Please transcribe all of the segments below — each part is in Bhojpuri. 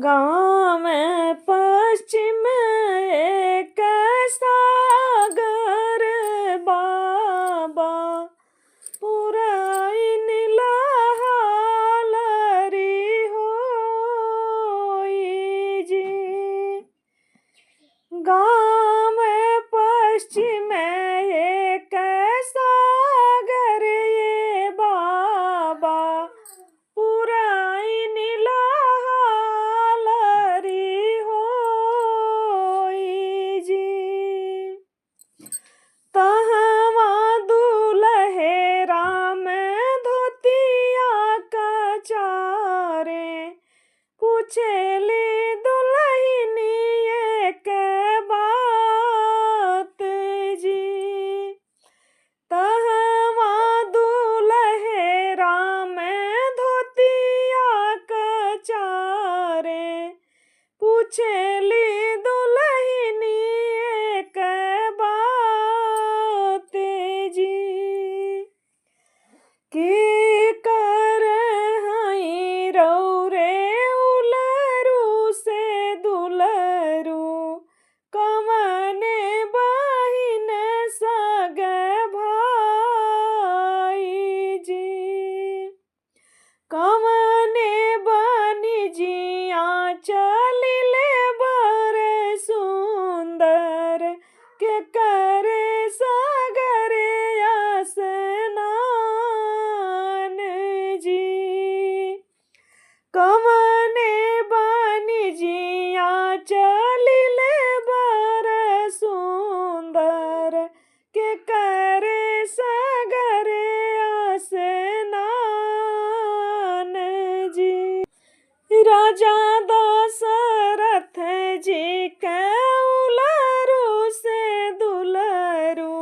गाँव में पश्चिम एक सागर बाबा पुराइन लहालरी होई जी। गाँव में पश्चिम एक सागर ये बाबा पुराइन लहालरी होई जी। तहवा दुलहे राम धोतिया कचारे पूछेली दुल्हनी एक बात जी। तहवा दुलहे राम धोतिया कचारे पूछेली दुल्हनी एक बात जी। की कर हई रौरे उलरू से दुलरू कमने बहिन सग भाई जी। कमने बनी जिया चलिले बरे सुंदर के करे सागरे स्नान जी। कमने बनी जिया चलिले बरे सुंदर के करे सागरे स्नान जी। राजा दशरथ जी के उलरू से दुलरू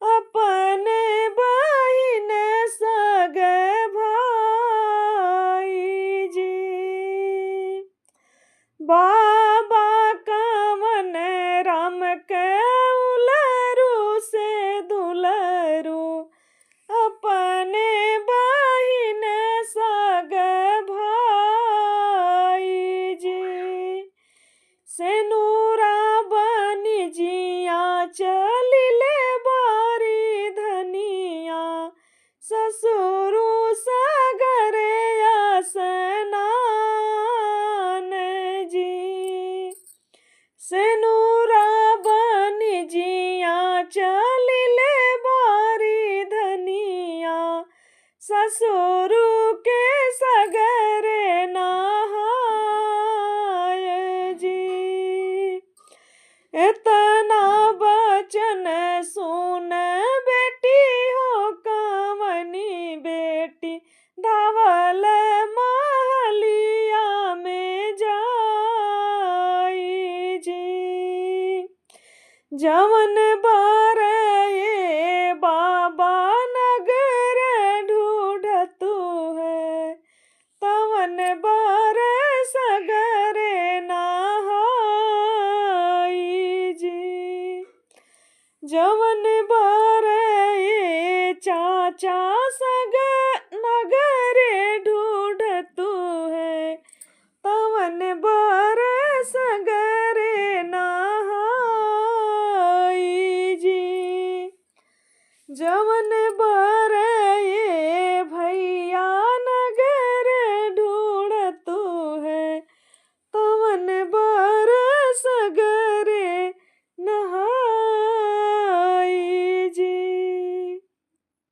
अपने बहिन सग भाई जी। बाबा कमन राम के उलरू से दुलरू अपने बहिन सग भाई जी। सेनुरा बनी जिया चलिले बारी धनिया ससुरु सागरे स्नान जी। सेनुरा बनी जिया चलिले बारी धनिया ससुरु के सगरे नहाय जी। इतना बचन सुन बेटी हो कमनी बेटी धावल महलिया में जाई जी। जवन बर ये बाबा नगर ढूंढतु है तवन बर सगरे नहाई जी। जवन बर ये चाचा सग नगरे ढूंढतु है तवन बर सगरे नहाई जी। जवन बर ये भैया नगर ढूंढतु है तवन बर सगरे नहाई जी।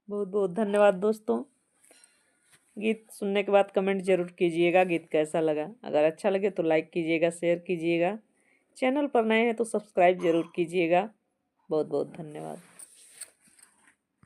बहुत बहुत धन्यवाद दोस्तों। गीत सुनने के बाद कमेंट जरूर कीजिएगा गीत कैसा लगा। अगर अच्छा लगे तो लाइक कीजिएगा, शेयर कीजिएगा। चैनल पर नए हैं तो सब्सक्राइब जरूर कीजिएगा। बहुत बहुत धन्यवाद।